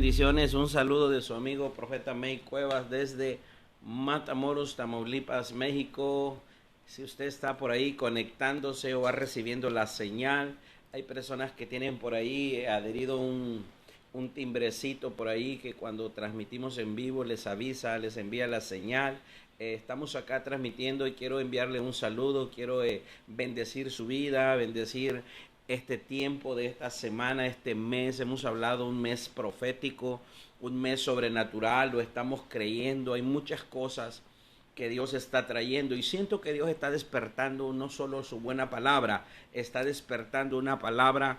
bendiciones. Un saludo de su amigo Profeta May Cuevas desde Matamoros, Tamaulipas, México. Si usted está por ahí conectándose o va recibiendo la señal, hay personas que tienen por ahí adherido un timbrecito por ahí que cuando transmitimos en vivo les avisa, les envía la señal. Estamos acá transmitiendo y quiero enviarle un saludo, quiero bendecir su vida, bendecir este tiempo de esta semana, este mes. Hemos hablado un mes profético, un mes sobrenatural, lo estamos creyendo. Hay muchas cosas que Dios está trayendo y siento que Dios está despertando no solo su buena palabra, está despertando una palabra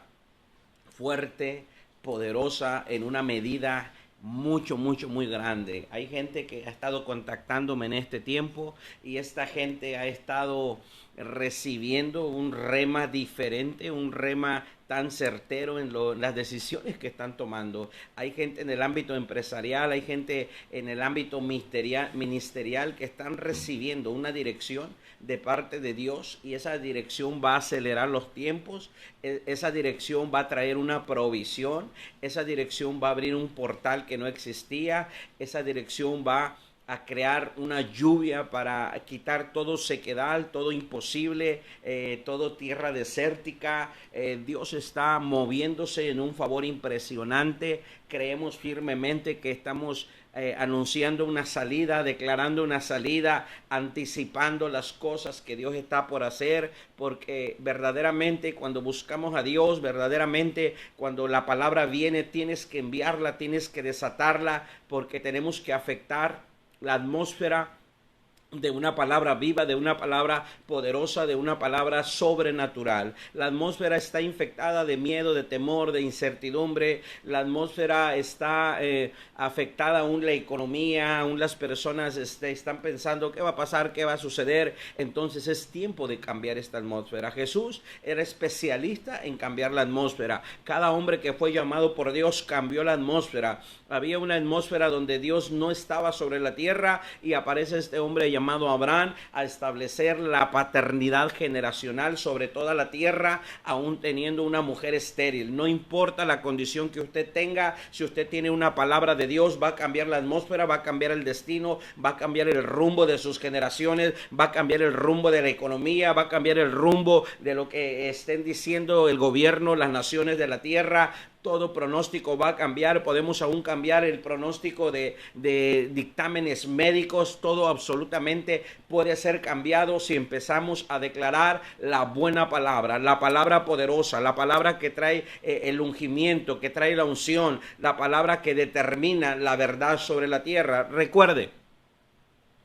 fuerte, poderosa, en una medida muy grande. Hay gente que ha estado contactándome en este tiempo y esta gente ha estado recibiendo un rema diferente, un rema tan certero en las decisiones que están tomando. Hay gente en el ámbito empresarial, hay gente en el ámbito ministerial que están recibiendo una dirección de parte de Dios y esa dirección va a acelerar los tiempos, esa dirección va a traer una provisión, esa dirección va a abrir un portal que no existía, esa dirección va a crear una lluvia para quitar todo sequedal, todo imposible, todo tierra desértica. Dios está moviéndose en un favor impresionante. Creemos firmemente que estamos anunciando una salida, declarando una salida, anticipando las cosas que Dios está por hacer, porque verdaderamente cuando buscamos a Dios, verdaderamente cuando la palabra viene, tienes que enviarla, tienes que desatarla, porque tenemos que afectar la atmósfera de una palabra viva, de una palabra poderosa, de una palabra sobrenatural. La atmósfera está infectada de miedo, de temor, de incertidumbre. La atmósfera está afectada, aún la economía, aún las personas están pensando qué va a pasar, qué va a suceder. Entonces es tiempo de cambiar esta atmósfera. Jesús era especialista en cambiar la atmósfera. Cada hombre que fue llamado por Dios cambió la atmósfera. Había una atmósfera donde Dios no estaba sobre la tierra y aparece este hombre llamado Abraham a establecer la paternidad generacional sobre toda la tierra, aún teniendo una mujer estéril. No importa la condición que usted tenga, si usted tiene una palabra de Dios, va a cambiar la atmósfera, va a cambiar el destino, va a cambiar el rumbo de sus generaciones, va a cambiar el rumbo de la economía, va a cambiar el rumbo de lo que estén diciendo el gobierno, las naciones de la tierra. Todo pronóstico va a cambiar, podemos aún cambiar el pronóstico de dictámenes médicos, todo absolutamente puede ser cambiado si empezamos a declarar la buena palabra, la palabra poderosa, la palabra que trae el ungimiento, que trae la unción, la palabra que determina la verdad sobre la tierra. Recuerde,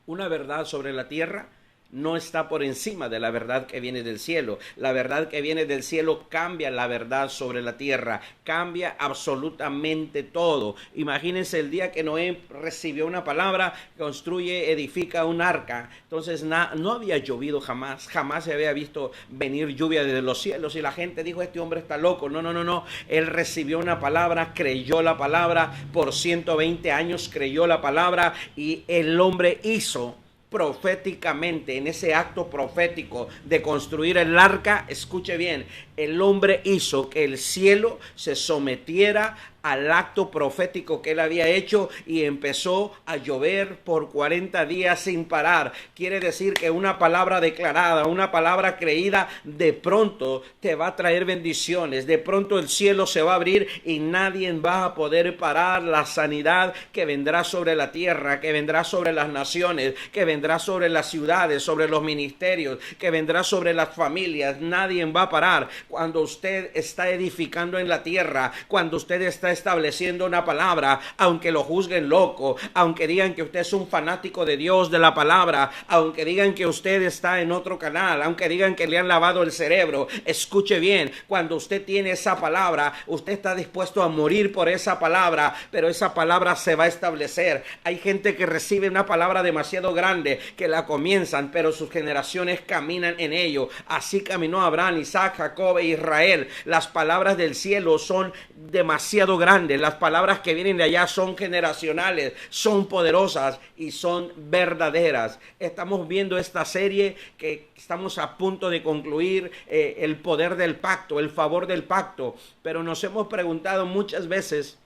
una verdad sobre la tierra no está por encima de la verdad que viene del cielo. La verdad que viene del cielo cambia la verdad sobre la tierra, cambia absolutamente todo. Imagínense el día que Noé recibió una palabra, construye, edifica un arca. Entonces no había llovido jamás se había visto venir lluvia desde los cielos y la gente dijo, este hombre está loco. No. Él recibió una palabra, creyó la palabra, por 120 años creyó la palabra y el hombre hizo proféticamente, en ese acto profético de construir el arca. Escuche bien, el hombre hizo que el cielo se sometiera al acto profético que él había hecho y empezó a llover por 40 días sin parar. Quiere decir que una palabra declarada, una palabra creída, de pronto te va a traer bendiciones, de pronto el cielo se va a abrir y nadie va a poder parar la sanidad que vendrá sobre la tierra, que vendrá sobre las naciones, que vendrá sobre las ciudades, sobre los ministerios, que vendrá sobre las familias. Nadie va a parar cuando usted está edificando en la tierra, cuando usted está estableciendo una palabra, aunque lo juzguen loco, aunque digan que usted es un fanático de Dios, de la palabra, aunque digan que usted está en otro canal, aunque digan que le han lavado el cerebro. Escuche bien, cuando usted tiene esa palabra, usted está dispuesto a morir por esa palabra, pero esa palabra se va a establecer. Hay gente que recibe una palabra demasiado grande, que la comienzan, pero sus generaciones caminan en ello. Así caminó Abraham, Isaac, Jacob e Israel. Las palabras del cielo son demasiado grandes. Las palabras que vienen de allá son generacionales, son poderosas y son verdaderas. Estamos viendo esta serie que estamos a punto de concluir, el poder del pacto, el favor del pacto, pero nos hemos preguntado muchas veces,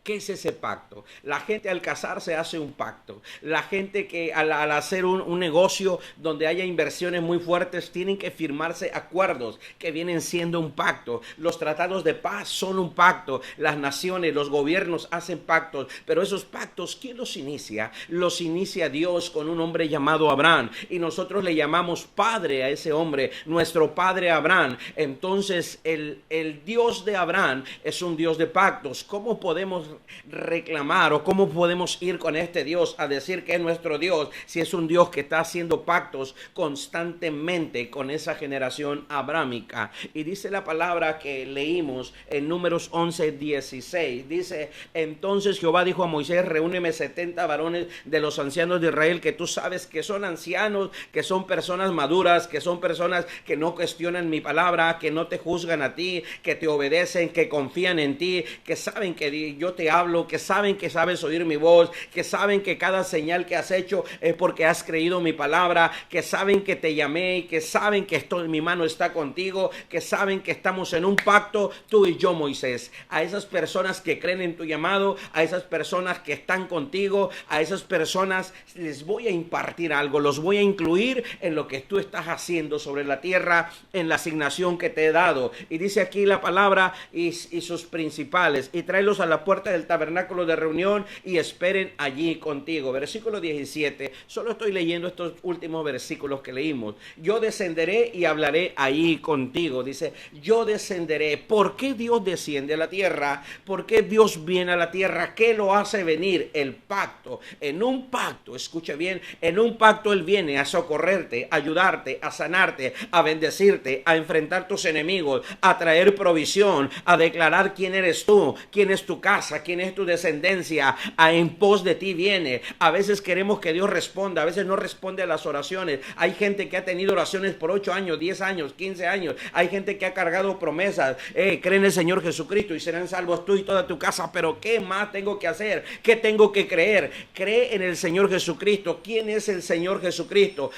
¿Qué es ese pacto? La gente al casarse hace un pacto. La gente que al hacer un negocio donde haya inversiones muy fuertes tienen que firmarse acuerdos que vienen siendo un pacto. Los tratados de paz son un pacto. Las naciones, los gobiernos hacen pactos. Pero esos pactos, ¿quién los inicia? Los inicia Dios con un hombre llamado Abraham. Y nosotros le llamamos padre a ese hombre, nuestro padre Abraham. Entonces el Dios de Abraham es un Dios de pactos. ¿Cómo podemos reclamar o cómo podemos ir con este Dios a decir que es nuestro Dios si es un Dios que está haciendo pactos constantemente con esa generación abrámica? Y dice la palabra que leímos en Números 11:16, dice: entonces Jehová dijo a Moisés, reúneme 70 varones de los ancianos de Israel, que tú sabes que son ancianos, que son personas maduras, que son personas que no cuestionan mi palabra, que no te juzgan a ti, que te obedecen, que confían en ti, que saben que yo te hablo, que saben que sabes oír mi voz, que saben que cada señal que has hecho es porque has creído mi palabra, que saben que te llamé y que saben que mi mano está contigo, que saben que estamos en un pacto, tú y yo, Moisés. A esas personas que creen en tu llamado, a esas personas que están contigo, a esas personas les voy a impartir algo, los voy a incluir en lo que tú estás haciendo sobre la tierra, en la asignación que te he dado. Y dice aquí la palabra y sus principales, y tráelos a la puerta del tabernáculo de reunión y esperen allí contigo. Versículo 17, solo estoy leyendo estos últimos versículos que leímos. Yo descenderé y hablaré allí contigo. Dice, yo descenderé. ¿Por qué Dios desciende a la tierra? ¿Por qué Dios viene a la tierra? ¿Qué lo hace venir? El pacto. En un pacto, escucha bien, en un pacto Él viene a socorrerte, a ayudarte, a sanarte, a bendecirte, a enfrentar tus enemigos, a traer provisión, a declarar quién eres tú, quién es tu casa, quién es tu descendencia. En pos de ti viene. A veces queremos que Dios responda, a veces no responde a las oraciones. Hay gente que ha tenido oraciones por 8 años, 10 años, 15 años. Hay gente que ha cargado promesas. Cree en el Señor Jesucristo y serán salvos tú y toda tu casa. Pero ¿qué más tengo que hacer? ¿Qué tengo que creer? Cree en el Señor Jesucristo. ¿Quién es el Señor Jesucristo?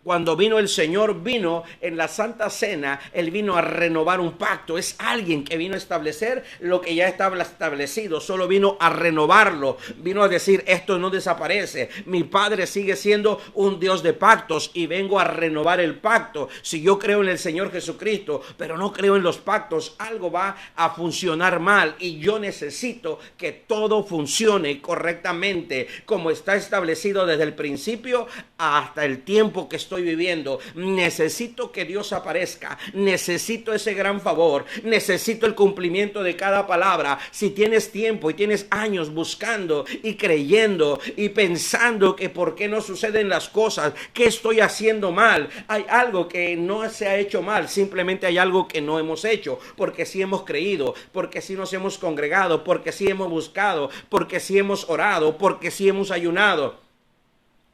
Cuando vino el Señor, vino en la Santa Cena, Él vino a renovar un pacto. Es alguien que vino a establecer lo que ya estaba establecido, solo vino a renovarlo. Vino a decir, esto no desaparece. Mi Padre sigue siendo un Dios de pactos y vengo a renovar el pacto. Si yo creo en el Señor Jesucristo, pero no creo en los pactos, algo va a funcionar mal y yo necesito que todo funcione correctamente como está establecido desde el principio hasta el tiempo que estoy viviendo. Necesito que Dios aparezca, necesito ese gran favor, necesito el cumplimiento de cada palabra. Si tienes tiempo y tienes años buscando y creyendo y pensando que por qué no suceden las cosas, qué estoy haciendo mal, hay algo que no se ha hecho mal, simplemente hay algo que no hemos hecho, porque sí hemos creído, porque sí nos hemos congregado, porque sí hemos buscado, porque sí hemos orado, porque sí hemos ayunado.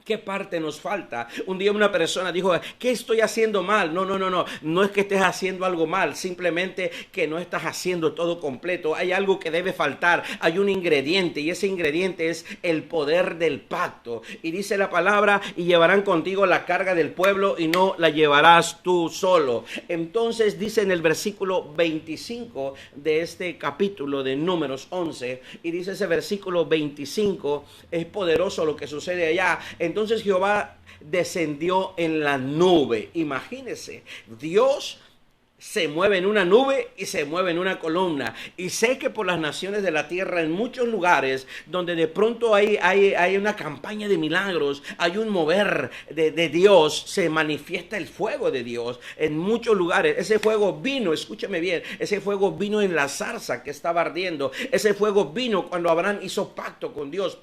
¿Qué parte nos falta? Un día una persona dijo, ¿qué estoy haciendo mal? No es que estés haciendo algo mal, simplemente que no estás haciendo todo completo. Hay algo que debe faltar, hay un ingrediente y ese ingrediente es el poder del pacto. Y dice la palabra, y llevarán contigo la carga del pueblo y no la llevarás tú solo. Entonces dice en el versículo 25 de este capítulo de Números 11, y dice ese versículo 25, es poderoso lo que sucede allá. Entonces Jehová descendió en la nube. Imagínese, Dios se mueve en una nube y se mueve en una columna. Y sé que por las naciones de la tierra, en muchos lugares donde de pronto hay una campaña de milagros, hay un mover de Dios, se manifiesta el fuego de Dios en muchos lugares. Ese fuego vino, escúcheme bien, ese fuego vino en la zarza que estaba ardiendo. Ese fuego vino cuando Abraham hizo pacto con Dios.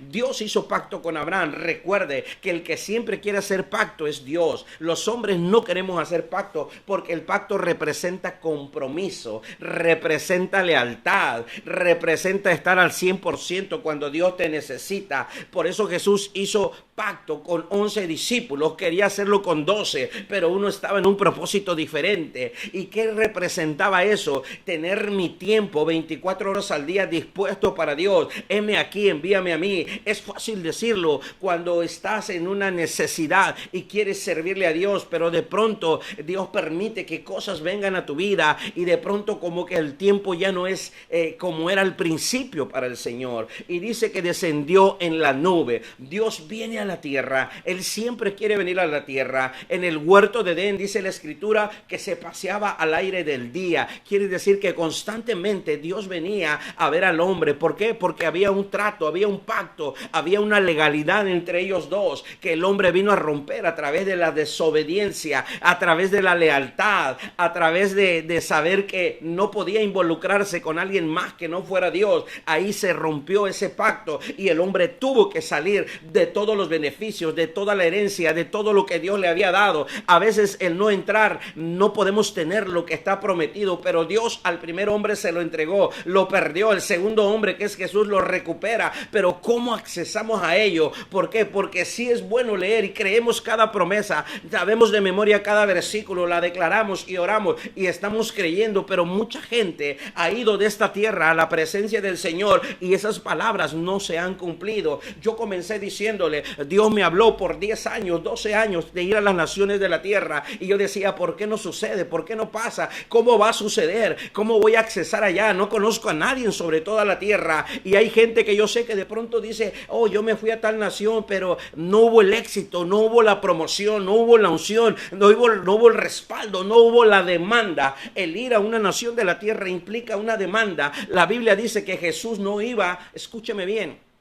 Dios hizo pacto con Abraham. Recuerde que el que siempre quiere hacer pacto es Dios. Los hombres no queremos hacer pacto porque el pacto representa compromiso, representa lealtad, representa estar al 100% cuando Dios te necesita. Por eso Jesús hizo pacto con 11 discípulos, quería hacerlo con 12, pero uno estaba en un propósito diferente. ¿Y qué representaba eso? Tener mi tiempo 24 horas al día dispuesto para Dios. Heme aquí, envíame a mí. Es fácil decirlo cuando estás en una necesidad y quieres servirle a Dios, pero de pronto Dios permite que cosas vengan a tu vida y de pronto como que el tiempo ya no es como era al principio para el Señor. Y dice que descendió en la nube. Dios viene a la tierra. Él siempre quiere venir a la tierra. En el huerto de Edén dice la escritura que se paseaba al aire del día. Quiere decir que constantemente Dios venía a ver al hombre. ¿Por qué? Porque había un trato, había un pacto, había una legalidad entre ellos dos que el hombre vino a romper a través de la desobediencia, a través de la lealtad, a través de saber que no podía involucrarse con alguien más que no fuera Dios. Ahí se rompió ese pacto y el hombre tuvo que salir de todos los beneficios, de toda la herencia, de todo lo que Dios le había dado. A veces el no entrar, no podemos tener lo que está prometido, pero Dios al primer hombre se lo entregó, lo perdió. El segundo hombre, que es Jesús, lo recupera. Pero ¿cómo accesamos a ello? ¿Por qué? Porque sí es bueno leer y creemos cada promesa, sabemos de memoria cada versículo, la declaramos y oramos y estamos creyendo, pero mucha gente ha ido de esta tierra a la presencia del Señor y esas palabras no se han cumplido. Yo comencé diciéndole, Dios me habló por 10 años, 12 años de ir a las naciones de la tierra y yo decía, ¿por qué no sucede? ¿Por qué no pasa? ¿Cómo va a suceder? ¿Cómo voy a accesar allá? No conozco a nadie sobre toda la tierra. Y hay gente que yo sé que de pronto dice, oh, yo me fui a tal nación, pero no hubo el éxito, no hubo la promoción, no hubo la unción, no hubo el respaldo, no hubo la demanda. El ir a una nación de la tierra implica una demanda. La Biblia dice que Jesús no iba, escúcheme bien,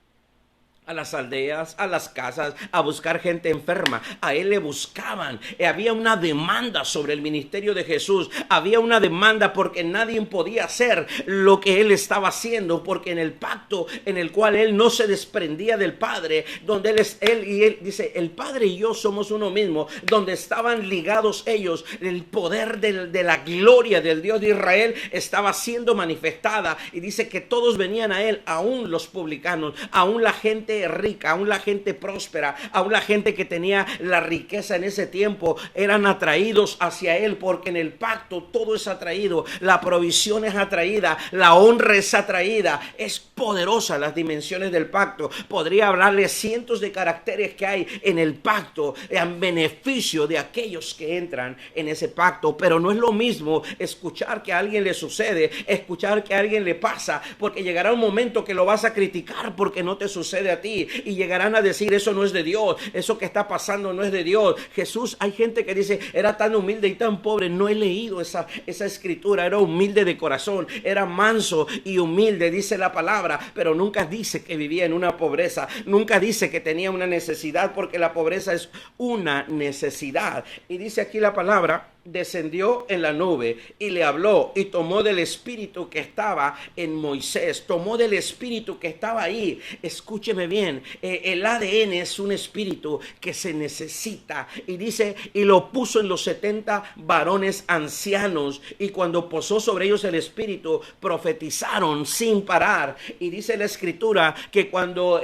a las aldeas, a las casas, a buscar gente enferma. A él le buscaban. Había una demanda sobre el ministerio de Jesús. Había una demanda porque nadie podía hacer lo que él estaba haciendo, porque en el pacto en el cual él no se desprendía del Padre, donde él dice, el Padre y yo somos uno mismo, donde estaban ligados ellos, el poder de la gloria del Dios de Israel estaba siendo manifestada, y dice que todos venían a él, aún los publicanos, aún la gente rica, aún la gente próspera, aún la gente que tenía la riqueza en ese tiempo, eran atraídos hacia él, porque en el pacto todo es atraído, la provisión es atraída, la honra es atraída. Es poderosa las dimensiones del pacto. Podría hablarle cientos de caracteres que hay en el pacto en beneficio de aquellos que entran en ese pacto, pero no es lo mismo escuchar que a alguien le sucede, escuchar que a alguien le pasa, porque llegará un momento que lo vas a criticar porque no te sucede a ti, y llegarán a decir, eso no es de Dios, eso que está pasando no es de Dios. Jesús, hay gente que dice, era tan humilde y tan pobre. No he leído esa escritura. Era humilde de corazón, era manso y humilde, dice la palabra, pero nunca dice que vivía en una pobreza, nunca dice que tenía una necesidad, porque la pobreza es una necesidad. Y dice aquí la palabra, descendió en la nube y le habló, y tomó del espíritu que estaba en Moisés, tomó del espíritu que estaba ahí. Escúcheme bien, el ADN es un espíritu que se necesita, y dice, y lo puso en los 70 varones ancianos, y cuando posó sobre ellos el espíritu, profetizaron sin parar. Y dice la escritura que cuando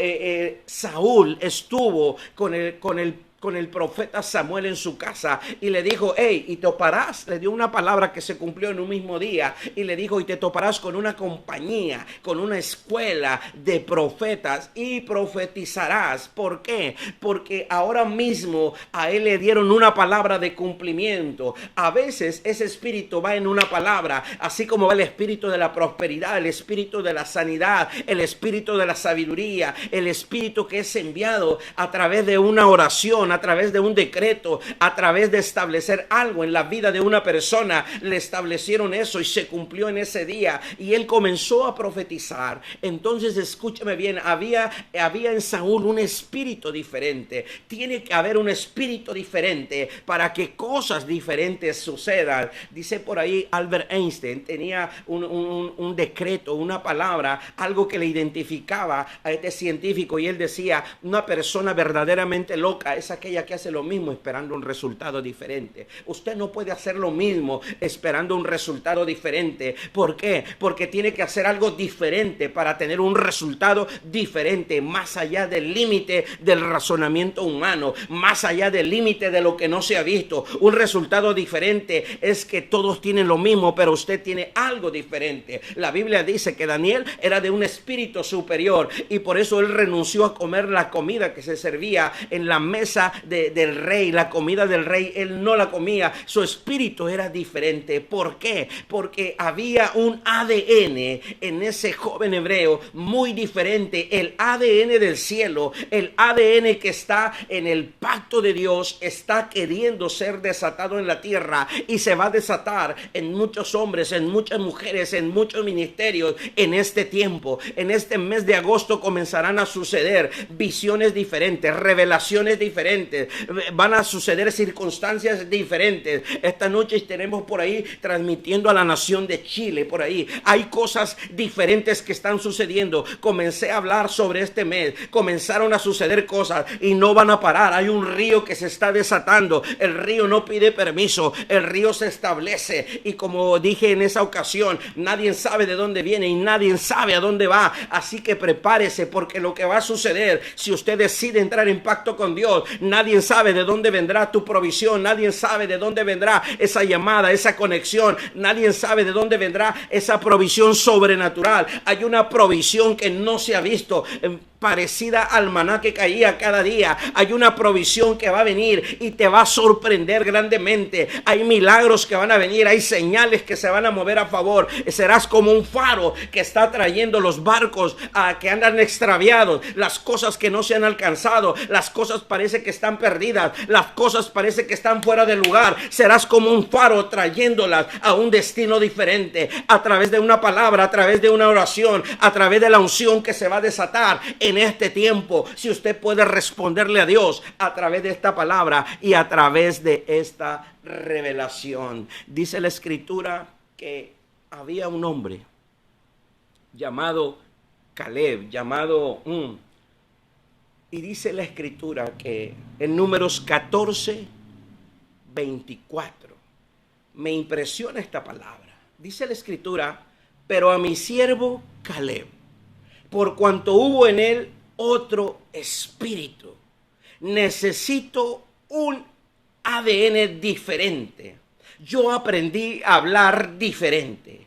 Saúl estuvo con el profeta Samuel en su casa y le dijo, hey, y toparás, le dio una palabra que se cumplió en un mismo día, y le dijo, y te toparás con una compañía, con una escuela de profetas y profetizarás. ¿Por qué? Porque ahora mismo a él le dieron una palabra de cumplimiento. A veces ese espíritu va en una palabra, así como va el espíritu de la prosperidad, el espíritu de la sanidad, el espíritu de la sabiduría, el espíritu que es enviado a través de una oración, a través de un decreto, a través de establecer algo en la vida de una persona. Le establecieron eso y se cumplió en ese día, y él comenzó a profetizar. Entonces escúchame bien, había en Saúl un espíritu diferente. Tiene que haber un espíritu diferente para que cosas diferentes sucedan. Dice por ahí Albert Einstein, tenía un decreto, una palabra, algo que le identificaba a este científico, y él decía, una persona verdaderamente loca es aquella que hace lo mismo esperando un resultado diferente. Usted no puede hacer lo mismo esperando un resultado diferente. ¿Por qué? Porque tiene que hacer algo diferente para tener un resultado diferente, más allá del límite del razonamiento humano, más allá del límite de lo que no se ha visto. Un resultado diferente es que todos tienen lo mismo, pero usted tiene algo diferente. La Biblia dice que Daniel era de un espíritu superior y por eso él renunció a comer la comida que se servía en la mesa del rey. La comida del rey él no la comía. Su espíritu era diferente. ¿Por qué? Porque había un ADN en ese joven hebreo muy diferente. El ADN del cielo, el ADN que está en el pacto de Dios, está queriendo ser desatado en la tierra y se va a desatar en muchos hombres, en muchas mujeres, en muchos ministerios en este tiempo. En este mes de agosto comenzarán a suceder visiones diferentes, revelaciones diferentes, van a suceder circunstancias diferentes. Esta noche tenemos por ahí transmitiendo a la nación de Chile, por ahí hay cosas diferentes que están sucediendo. Comencé a hablar sobre este mes, comenzaron a suceder cosas y no van a parar. Hay un río que se está desatando, el río no pide permiso, el río se establece y como dije en esa ocasión, nadie sabe de dónde viene y nadie sabe a dónde va, así que prepárese porque lo que va a suceder si usted decide entrar en pacto con Dios, nadie sabe de dónde vendrá tu provisión, nadie sabe de dónde vendrá esa llamada, esa conexión, nadie sabe de dónde vendrá esa provisión sobrenatural. Hay una provisión que no se ha visto, parecida al maná que caía cada día. Hay una provisión que va a venir y te va a sorprender grandemente. Hay milagros que van a venir, hay señales que se van a mover a favor. Serás como un faro que está trayendo los barcos que andan extraviados, las cosas que no se han alcanzado, las cosas parece que están perdidas, las cosas parece que están fuera de lugar. Serás como un faro trayéndolas a un destino diferente, a través de una palabra, a través de una oración, a través de la unción que se va a desatar en este tiempo. Si usted puede responderle a Dios a través de esta palabra y a través de esta revelación. Dice la escritura que había un hombre llamado Caleb, y dice la escritura que en Números 14, 24, me impresiona esta palabra. Dice la escritura, pero a mi siervo Caleb, por cuanto hubo en él otro espíritu, necesito un ADN diferente. Yo aprendí a hablar diferente.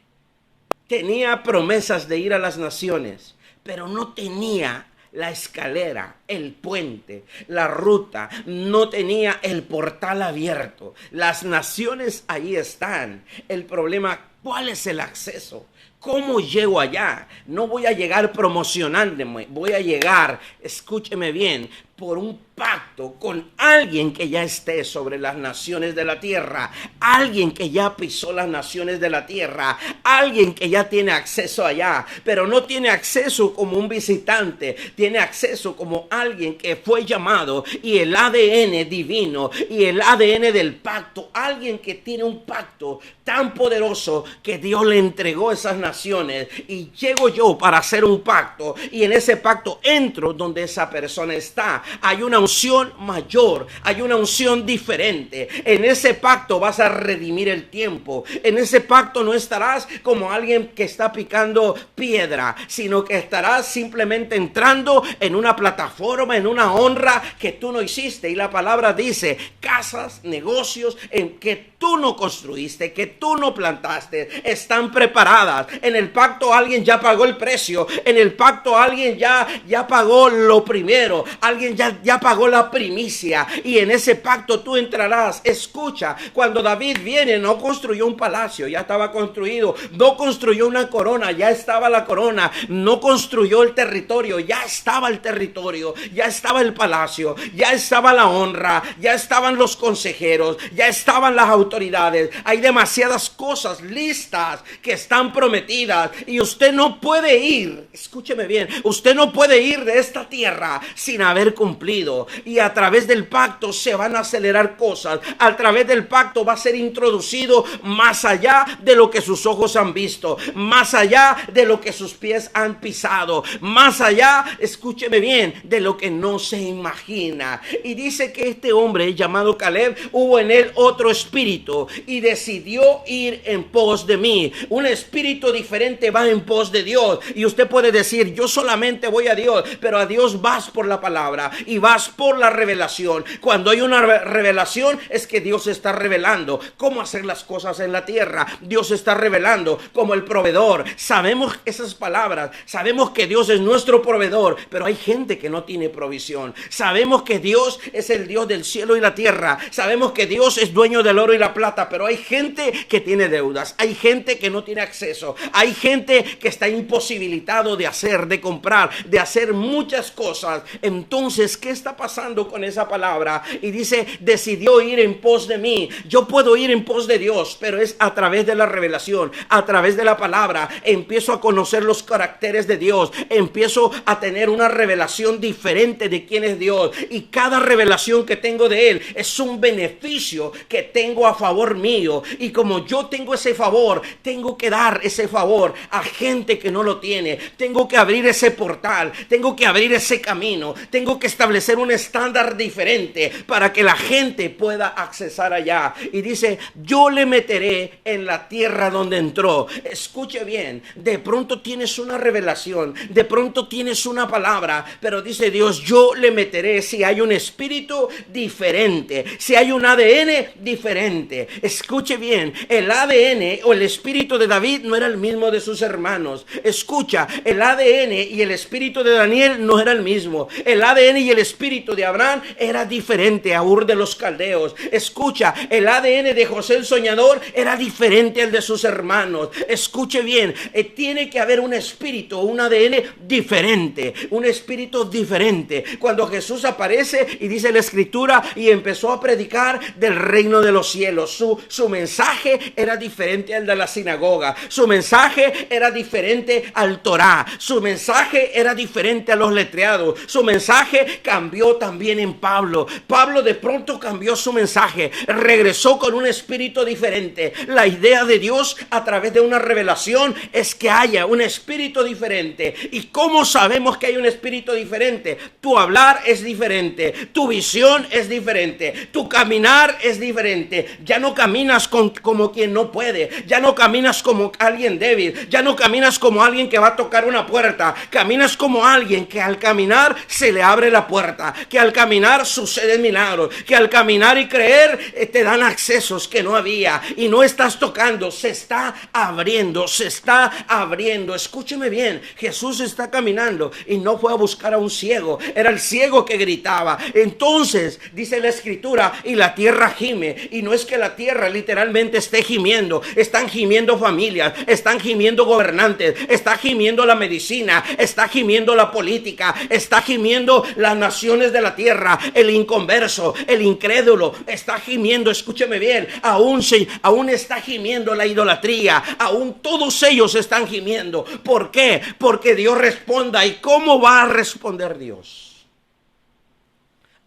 Tenía promesas de ir a las naciones, pero no tenía la escalera, el puente, la ruta, no tenía el portal abierto. Las naciones ahí están. El problema, ¿cuál es el acceso? ¿Cómo llego allá? No voy a llegar promocionándome, voy a llegar, escúcheme bien, por un pacto con alguien que ya esté sobre las naciones de la tierra, alguien que ya pisó las naciones de la tierra, alguien que ya tiene acceso allá, pero no tiene acceso como un visitante, tiene acceso como alguien que fue llamado y el ADN divino y el ADN del pacto, alguien que tiene un pacto tan poderoso que Dios le entregó esas naciones y llego yo para hacer un pacto y en ese pacto entro donde esa persona está. Hay una unción mayor, hay una unción diferente. En ese pacto vas a redimir el tiempo. En ese pacto no estarás como alguien que está picando piedra, sino que estarás simplemente entrando en una plataforma, en una honra que tú no hiciste. Y la palabra dice, casas, negocios en que tú no construiste, que tú no plantaste, están preparadas. En el pacto alguien ya pagó el precio. En el pacto alguien ya pagó lo primero. Alguien ya pagó la primicia. Y en ese pacto tú entrarás. Escucha, cuando David viene, no construyó un palacio, ya estaba construido. No construyó una corona, ya estaba la corona. No construyó el territorio, ya estaba el territorio. Ya estaba el palacio, ya estaba la honra, ya estaban los consejeros, ya estaban las autoridades. Hay demasiadas cosas listas que están prometidas y usted no puede ir, escúcheme bien, usted no puede ir de esta tierra sin haber cumplido. Y a través del pacto se van a acelerar cosas. A través del pacto va a ser introducido más allá de lo que sus ojos han visto, más allá de lo que sus pies han pisado, más allá, escúcheme bien, de lo que no se imagina. Y dice que este hombre llamado Caleb, hubo en él otro espíritu y decidió ir en pos de mí. Un espíritu diferente va en pos de Dios. Y usted puede decir, yo solamente voy a Dios, pero a Dios vas por la palabra y vas por la revelación. Cuando hay una revelación es que Dios está revelando cómo hacer las cosas en la tierra. Dios está revelando como el proveedor. Sabemos esas palabras, sabemos que Dios es nuestro proveedor, pero hay gente que no tiene provisión. Sabemos que Dios es el Dios del cielo y la tierra. Sabemos que Dios es dueño del oro y la plata, pero hay gente que tiene deudas, hay gente que no tiene acceso, hay gente que está imposibilitado de hacer, de comprar, de hacer muchas cosas. Entonces, ¿qué está pasando con esa palabra? Y dice, decidió ir en pos de mí. Yo puedo ir en pos de Dios, pero es a través de la revelación, a través de la palabra. Empiezo a conocer los caracteres de Dios, empiezo a tener una revelación diferente de quién es Dios, y cada revelación que tengo de Él es un beneficio que tengo a favor mío. Y como yo tengo ese favor, tengo que dar ese favor a gente que no lo tiene. Tengo que abrir ese portal, tengo que abrir ese camino, tengo que establecer un estándar diferente para que la gente pueda accesar allá. Y dice, yo le meteré en la tierra donde entró. Escuche bien, de pronto tienes una revelación, de pronto tienes una palabra, pero dice Dios, yo le meteré si hay un espíritu diferente, si hay un ADN diferente. Escuche bien, el ADN o el espíritu de David no era el mismo de sus hermanos. Escucha, el ADN y el espíritu de Daniel no era el mismo. El ADN y el espíritu de Abraham era diferente a Ur de los Caldeos. Escucha, el ADN de José el soñador era diferente al de sus hermanos. Escuche bien, tiene que haber un espíritu, un ADN diferente, un espíritu diferente. Cuando Jesús aparece y dice la escritura y empezó a predicar del reino de los cielos, su mensaje era diferente al de la sinagoga, su mensaje era diferente al Torá, su mensaje era diferente a los letreados, su mensaje cambió también en Pablo. Pablo de pronto cambió su mensaje, regresó con un espíritu diferente. La idea de Dios a través de una revelación es que haya un espíritu diferente. ¿Y cómo sabemos que hay un espíritu diferente? Tu hablar es diferente, tu visión es diferente, tu caminar es diferente. Ya no caminas como quien no puede, ya no caminas como alguien débil, ya no caminas como alguien que va a tocar una puerta. Caminas como alguien que al caminar se le abre la puerta, que al caminar suceden milagros, que al caminar y creer te dan accesos que no había, y no estás tocando, se está abriendo, se está abriendo. Escúcheme bien, Jesús está caminando y no fue a buscar a un ciego, era el ciego que gritaba. Entonces dice la escritura, y la tierra gime, y no es que la tierra literalmente esté gimiendo, están gimiendo familias, están gimiendo gobernantes, está gimiendo la medicina, está gimiendo la política, está gimiendo las naciones de la tierra, el inconverso, el incrédulo está gimiendo. Escúcheme bien, aún está gimiendo la idolatría, aún todos ellos están gimiendo. ¿Por qué? Porque Dios responda. ¿Y cómo va a responder Dios?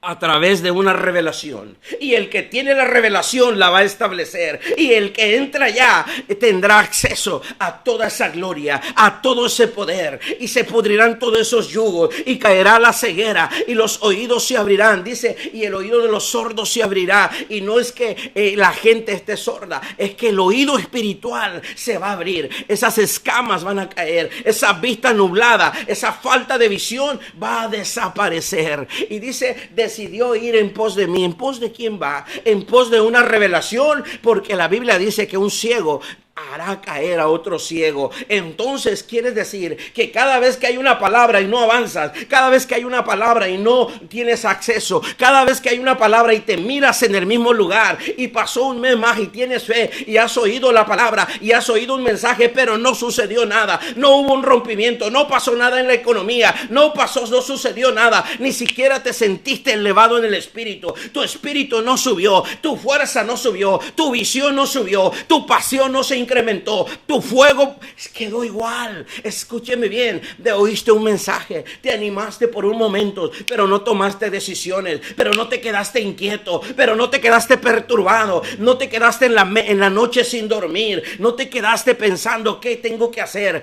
A través de una revelación, y el que tiene la revelación la va a establecer, y el que entra ya tendrá acceso a toda esa gloria, a todo ese poder, y se pudrirán todos esos yugos, y caerá la ceguera, y los oídos se abrirán. Dice, y el oído de los sordos se abrirá. Y no es que la gente esté sorda, es que el oído espiritual se va a abrir, esas escamas van a caer, esa vista nublada, esa falta de visión va a desaparecer. Y dice, decidió ir en pos de mí. ¿En pos de quién va? En pos de una revelación, porque la Biblia dice que un ciego hará caer a otro ciego. Entonces quiere decir que cada vez que hay una palabra y no avanzas, cada vez que hay una palabra y no tienes acceso, cada vez que hay una palabra y te miras en el mismo lugar, y pasó un mes más y tienes fe y has oído la palabra y has oído un mensaje, pero no sucedió nada, no hubo un rompimiento, no pasó nada en la economía, no sucedió nada, ni siquiera te sentiste elevado en el espíritu, tu espíritu no subió, tu fuerza no subió, tu visión no subió, tu pasión no se incrementó. incrementó, tu fuego quedó igual. Escúcheme bien, oíste un mensaje, te animaste por un momento, pero no tomaste decisiones, pero no te quedaste inquieto, pero no te quedaste perturbado, no te quedaste en la noche sin dormir, no te quedaste pensando qué tengo que hacer,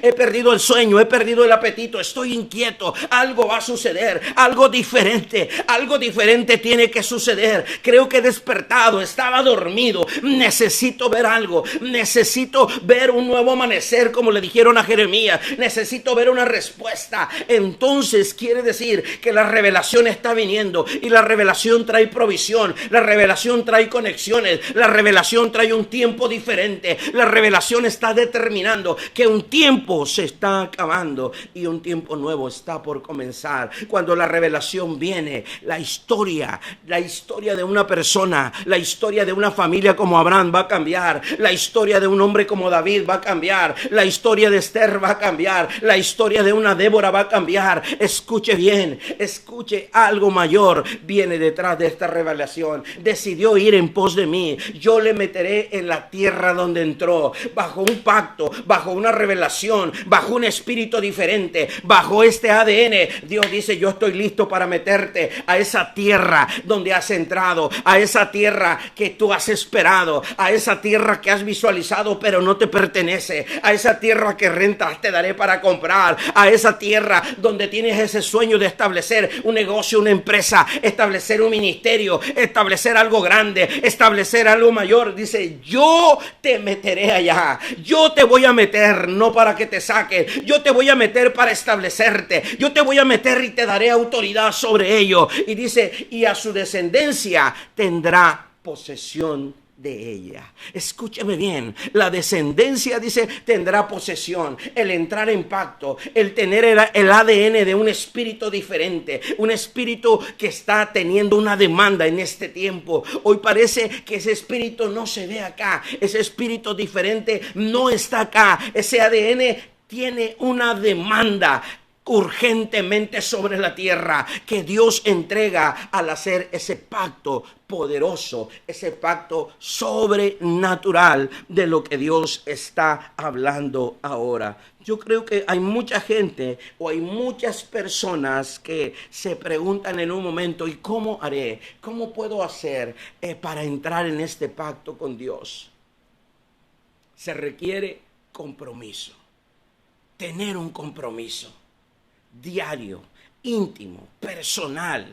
he perdido el sueño, he perdido el apetito, estoy inquieto, algo va a suceder, algo diferente tiene que suceder. Creo que he despertado, estaba dormido, necesito ver algo, necesito ver un nuevo amanecer, como le dijeron a Jeremías, necesito ver una respuesta. Entonces quiere decir que la revelación está viniendo, y la revelación trae provisión, la revelación trae conexiones, la revelación trae un tiempo diferente, la revelación está determinando que un tiempo se está acabando y un tiempo nuevo está por comenzar. Cuando la revelación viene, la historia de una persona, la historia de una familia como Abraham va a cambiar, la historia de un hombre como David va a cambiar, la historia de Esther va a cambiar, la historia de una Débora va a cambiar. Escuche bien, escuche, algo mayor viene detrás de esta revelación. Decidió ir en pos de mí, yo le meteré en la tierra donde entró, bajo un pacto, bajo una revelación, bajo un espíritu diferente, bajo este ADN. Dios dice: yo estoy listo para meterte a esa tierra donde has entrado, a esa tierra que tú has esperado, a esa tierra que has visualizado pero no te pertenece, a esa tierra que rentas te daré para comprar, a esa tierra donde tienes ese sueño de establecer un negocio, una empresa, establecer un ministerio, establecer algo grande, establecer algo mayor. Dice: yo te meteré allá, yo te voy a meter, no para que te saquen, yo te voy a meter para establecerte, yo te voy a meter y te daré autoridad sobre ello. Y dice: y a su descendencia tendrá posesión de ella. Escúcheme bien, la descendencia, dice, tendrá posesión. El entrar en pacto, el tener el ADN de un espíritu diferente, un espíritu que está teniendo una demanda en este tiempo. Hoy parece que ese espíritu no se ve acá, ese espíritu diferente no está acá, ese ADN tiene una demanda urgentemente sobre la tierra que Dios entrega al hacer ese pacto poderoso, ese pacto sobrenatural de lo que Dios está hablando ahora. Yo creo que hay mucha gente o hay muchas personas que se preguntan en un momento: ¿y cómo haré? ¿Cómo puedo hacer para entrar en este pacto con Dios? Se requiere compromiso, tener un compromiso diario, íntimo, personal,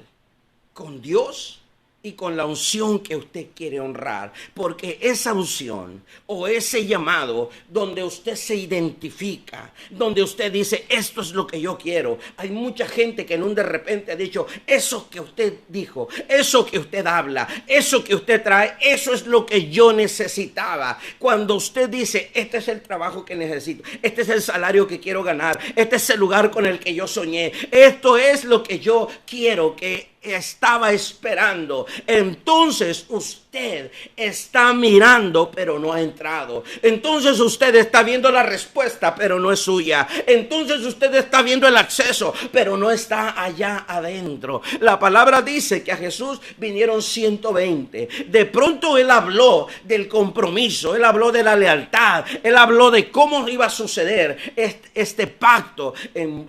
con Dios y con la unción que usted quiere honrar, porque esa unción o ese llamado donde usted se identifica, donde usted dice: esto es lo que yo quiero. Hay mucha gente que en un de repente ha dicho: eso que usted dijo, eso que usted habla, eso que usted trae, eso es lo que yo necesitaba. Cuando usted dice: este es el trabajo que necesito, este es el salario que quiero ganar, este es el lugar con el que yo soñé, esto es lo que yo quiero, que estaba esperando, entonces usted está mirando pero no ha entrado. Entonces usted está viendo la respuesta pero no es suya. Entonces usted está viendo el acceso pero no está allá adentro. La palabra dice que a Jesús vinieron 120. De pronto él habló del compromiso, él habló de la lealtad, él habló de cómo iba a suceder este pacto.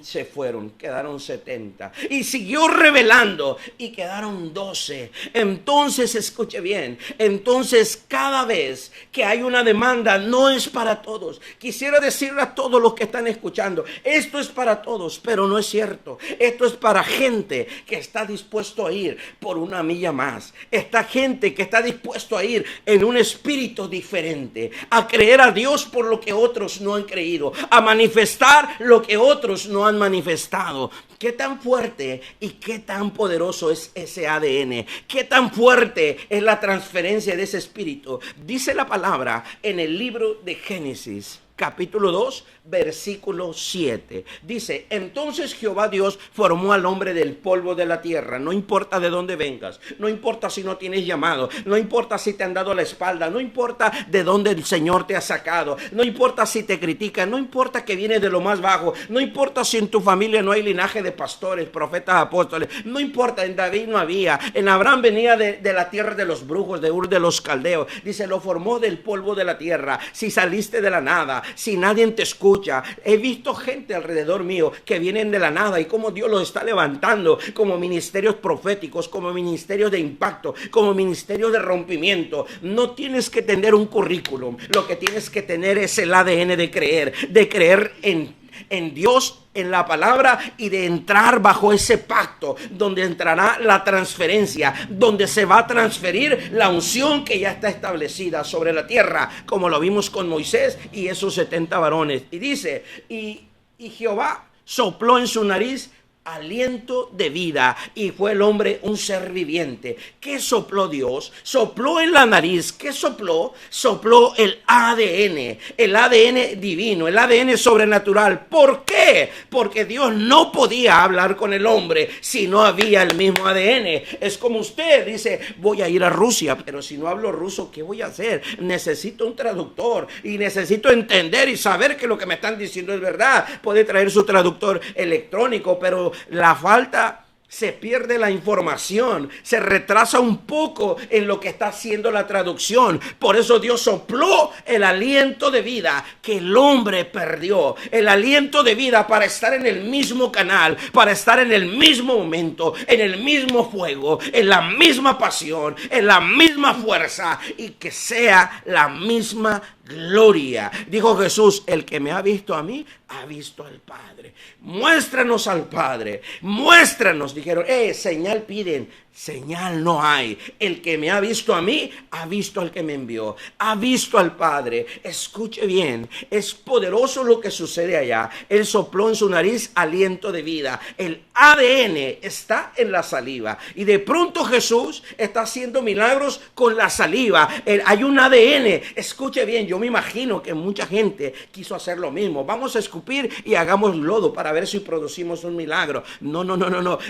Se fueron, quedaron 70 y siguió revelando y quedaron 12. Entonces, escuche bien, entonces cada vez que hay una demanda, no es para todos. Quisiera decirle a todos los que están escuchando: esto es para todos, pero no es cierto. Esto es para gente que está dispuesto a ir por una milla más. Esta gente que está dispuesto a ir en un espíritu diferente, a creer a Dios por lo que otros no han creído, a manifestar lo que otros no han manifestado. ¿Qué tan fuerte y qué tan poderoso es ese ADN? ¿Qué tan fuerte es la transferencia de ese espíritu? Dice la palabra en el libro de Génesis, capítulo 2, versículo 7. Dice, entonces Jehová Dios formó al hombre del polvo de la tierra. No importa de dónde vengas, no importa si no tienes llamado, no importa si te han dado la espalda, no importa de dónde el Señor te ha sacado, no importa si te critican, no importa que vienes de lo más bajo, no importa si en tu familia no hay linaje de pastores, profetas, apóstoles, no importa, en David no había, en Abraham venía de la tierra de los brujos, de Ur de los caldeos. Dice, lo formó del polvo de la tierra. Si saliste de la nada, si nadie te escucha, he visto gente alrededor mío que vienen de la nada y cómo Dios los está levantando como ministerios proféticos, como ministerios de impacto, como ministerios de rompimiento. No tienes que tener un currículum, lo que tienes que tener es el ADN de creer en Dios, en la palabra, y de entrar bajo ese pacto donde entrará la transferencia, donde se va a transferir la unción que ya está establecida sobre la tierra, como lo vimos con Moisés y esos 70 varones. Y dice, y Jehová sopló en su nariz aliento de vida, y fue el hombre un ser viviente. ¿Qué sopló Dios? Sopló en la nariz. ¿Qué sopló? Sopló el ADN divino, el ADN sobrenatural. ¿Por qué? Porque Dios no podía hablar con el hombre si no había el mismo ADN. Es como usted dice, voy a ir a Rusia, pero si no hablo ruso, ¿qué voy a hacer? Necesito un traductor y necesito entender y saber que lo que me están diciendo es verdad. Puede traer su traductor electrónico, pero la falta, se pierde la información, se retrasa un poco en lo que está haciendo la traducción. Por eso Dios sopló el aliento de vida que el hombre perdió, el aliento de vida para estar en el mismo canal, para estar en el mismo momento, en el mismo fuego, en la misma pasión, en la misma fuerza, y que sea la misma gloria. Dijo Jesús, el que me ha visto a mí, ha visto al Padre. Muéstranos al Padre, muéstranos. Dijeron, señal piden, señal no hay. El que me ha visto a mí, ha visto al que me envió, ha visto al Padre. Escuche bien, es poderoso lo que sucede allá. Él sopló en su nariz aliento de vida. El ADN está en la saliva, y de pronto Jesús está haciendo milagros con la saliva. Hay un ADN. Escuche bien, yo me imagino que mucha gente quiso hacer lo mismo. Vamos a escupir y hagamos lodo para ver si producimos un milagro. No.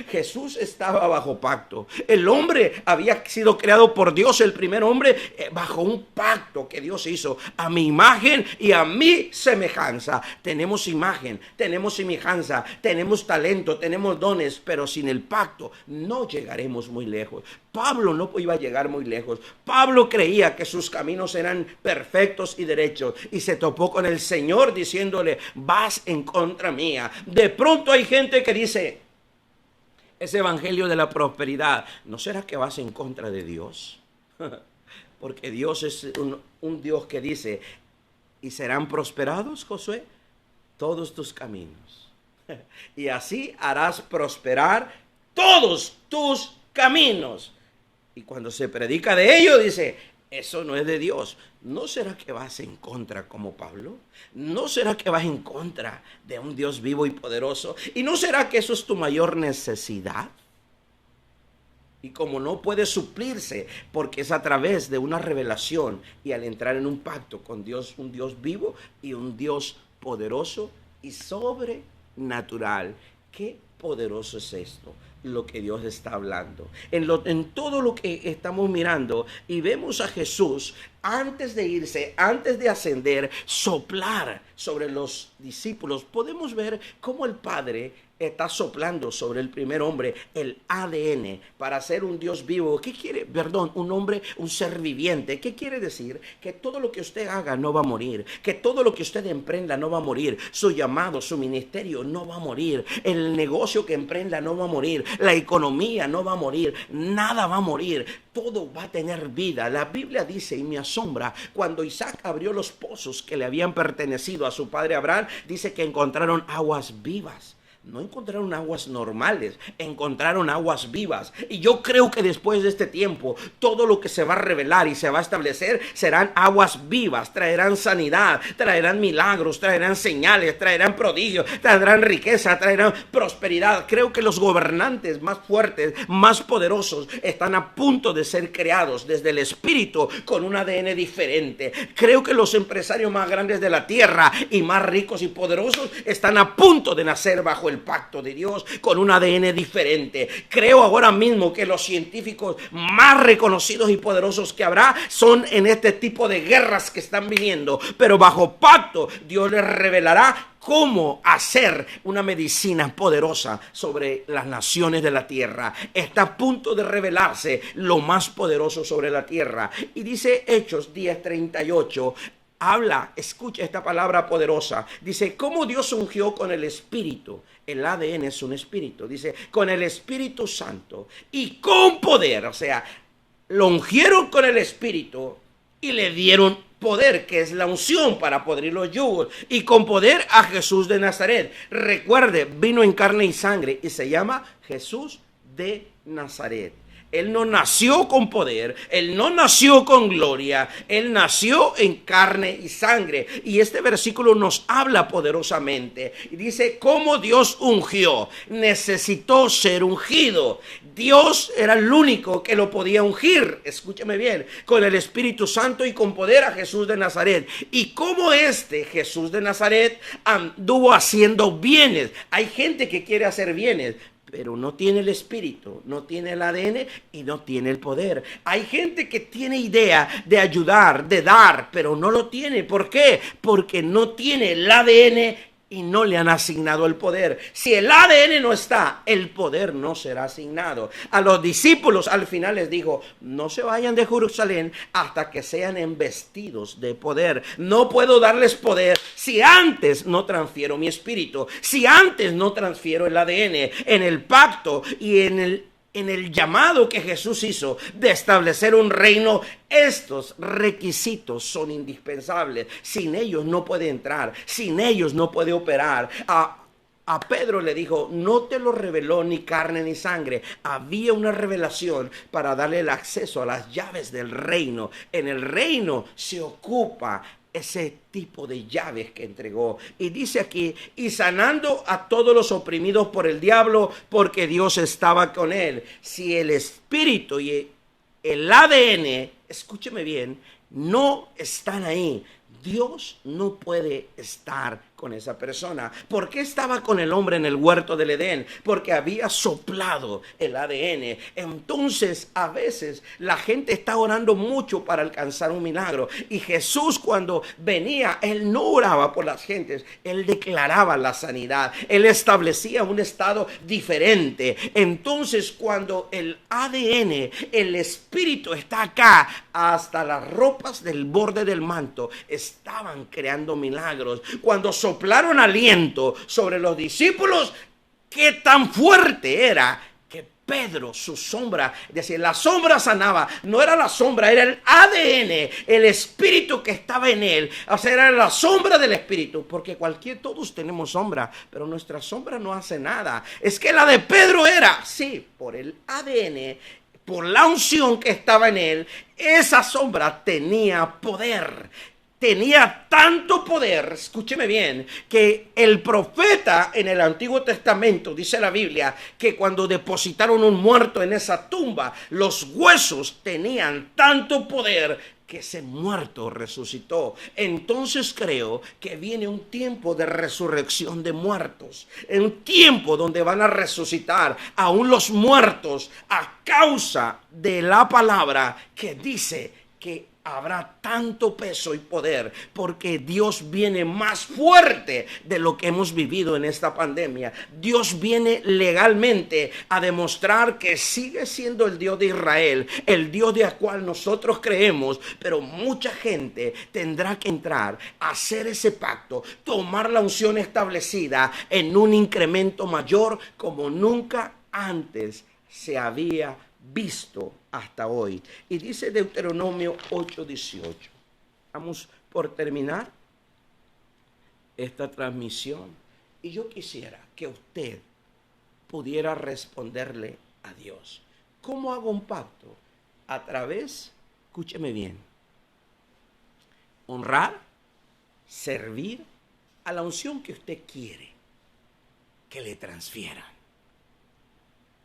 Jesús estaba bajo pacto. El hombre había sido creado por Dios, el primer hombre, bajo un pacto que Dios hizo a mi imagen y a mi semejanza. Tenemos imagen, tenemos semejanza, tenemos talento, tenemos dones, pero sin el pacto no llegaremos muy lejos. Pablo no iba a llegar muy lejos. Pablo creía que sus caminos eran perfectos y derechos, y se topó con el Señor diciéndole, vas en contra mía. De pronto hay gente que dice, ese evangelio de la prosperidad, ¿no será que vas en contra de Dios? Porque Dios es un Dios que dice, ¿y serán prosperados, Josué, todos tus caminos? Y así harás prosperar todos tus caminos. Y cuando se predica de ello, dice, eso no es de Dios. ¿No será que vas en contra como Pablo? ¿No será que vas en contra de un Dios vivo y poderoso? ¿Y no será que eso es tu mayor necesidad? Y como no puede suplirse, porque es a través de una revelación y al entrar en un pacto con Dios, un Dios vivo y un Dios poderoso y sobrenatural. ¿Qué poderoso es esto? Lo que Dios está hablando. En todo lo que estamos mirando, y vemos a Jesús antes de irse, antes de ascender, soplar sobre los discípulos. Podemos ver cómo el Padre está soplando sobre el primer hombre el ADN para ser un Dios vivo. ¿Qué quiere? Perdón, un hombre, un ser viviente. ¿Qué quiere decir? Que todo lo que usted haga no va a morir, que todo lo que usted emprenda no va a morir, su llamado, su ministerio no va a morir, el negocio que emprenda no va a morir, la economía no va a morir, nada va a morir, todo va a tener vida. La Biblia dice, y me asombra, cuando Isaac abrió los pozos que le habían pertenecido a su padre Abraham, dice que encontraron aguas vivas. no encontraron aguas normales, encontraron aguas vivas. Y yo creo que después de este tiempo, todo lo que se va a revelar y se va a establecer serán aguas vivas, traerán sanidad, traerán milagros, traerán señales, traerán prodigios, traerán riqueza, traerán prosperidad. Creo que los gobernantes más fuertes, más poderosos, están a punto de ser creados desde el espíritu con un ADN diferente. Creo que los empresarios más grandes de la tierra y más ricos y poderosos están a punto de nacer bajo el pacto de Dios con un ADN diferente. Creo ahora mismo que los científicos más reconocidos y poderosos que habrá son en este tipo de guerras que están viniendo, pero bajo pacto Dios les revelará cómo hacer una medicina poderosa sobre las naciones de la tierra. Está a punto de revelarse lo más poderoso sobre la tierra. Y dice Hechos 10:38, habla, escucha esta palabra poderosa. Dice, cómo Dios ungió con el Espíritu. El ADN es un espíritu. Dice, con el Espíritu Santo y con poder. O sea, lo ungieron con el Espíritu y le dieron poder, que es la unción para podrir los yugos, y con poder a Jesús de Nazaret. Recuerde, vino en carne y sangre y se llama Jesús de Nazaret. Él no nació con poder, Él no nació con gloria, Él nació en carne y sangre. Y este versículo nos habla poderosamente. Y dice, cómo Dios ungió, necesitó ser ungido. Dios era el único que lo podía ungir, escúcheme bien, con el Espíritu Santo y con poder a Jesús de Nazaret. Y como Jesús de Nazaret anduvo haciendo bienes. Hay gente que quiere hacer bienes, pero no tiene el espíritu, no tiene el ADN y no tiene el poder. Hay gente que tiene idea de ayudar, de dar, pero no lo tiene. ¿Por qué? Porque no tiene el ADN y no le han asignado el poder. Si el ADN no está, el poder no será asignado. A los discípulos al final les dijo, no se vayan de Jerusalén hasta que sean embestidos de poder. No puedo darles poder si antes no transfiero mi espíritu, si antes no transfiero el ADN. En el pacto y en el llamado que Jesús hizo de establecer un reino, estos requisitos son indispensables. Sin ellos no puede entrar, sin ellos no puede operar. A Pedro le dijo, no te lo reveló ni carne ni sangre. Había una revelación para darle el acceso a las llaves del reino. En el reino se ocupa ese tipo de llaves que entregó. Y dice aquí, y sanando a todos los oprimidos por el diablo, porque Dios estaba con él. Si el espíritu y el ADN, escúcheme bien, no están ahí, Dios no puede estar con esa persona. ¿Por qué estaba con el hombre en el huerto del Edén? Porque había soplado el ADN. Entonces, a veces la gente está orando mucho para alcanzar un milagro. Y Jesús, cuando venía, Él no oraba por las gentes, Él declaraba la sanidad. Él establecía un estado diferente. Entonces, cuando el ADN, el espíritu está acá, hasta las ropas del borde del manto estaban creando milagros. Cuando soplaron aliento sobre los discípulos, qué tan fuerte era que Pedro, su sombra, es decir, la sombra sanaba, no era la sombra, era el ADN, el espíritu que estaba en él, o sea, era la sombra del espíritu, porque todos tenemos sombra, pero nuestra sombra no hace nada. Es que la de Pedro era, sí, por el ADN, por la unción que estaba en él, esa sombra tenía poder. Tenía tanto poder, escúcheme bien, que el profeta en el Antiguo Testamento, dice la Biblia, que cuando depositaron un muerto en esa tumba, los huesos tenían tanto poder que ese muerto resucitó. Entonces creo que viene un tiempo de resurrección de muertos, un tiempo donde van a resucitar aún los muertos a causa de la palabra que dice que habrá tanto peso y poder, porque Dios viene más fuerte de lo que hemos vivido en esta pandemia. Dios viene legalmente a demostrar que sigue siendo el Dios de Israel, el Dios de cual nosotros creemos, pero mucha gente tendrá que entrar a hacer ese pacto, tomar la unción establecida en un incremento mayor como nunca antes se había visto hasta hoy. Y dice Deuteronomio 8:18. Vamos por terminar esta transmisión Y yo quisiera que usted pudiera responderle a Dios. ¿Cómo hago un pacto? A través, escúcheme bien, honrar, servir a la unción que usted quiere que le transfieran.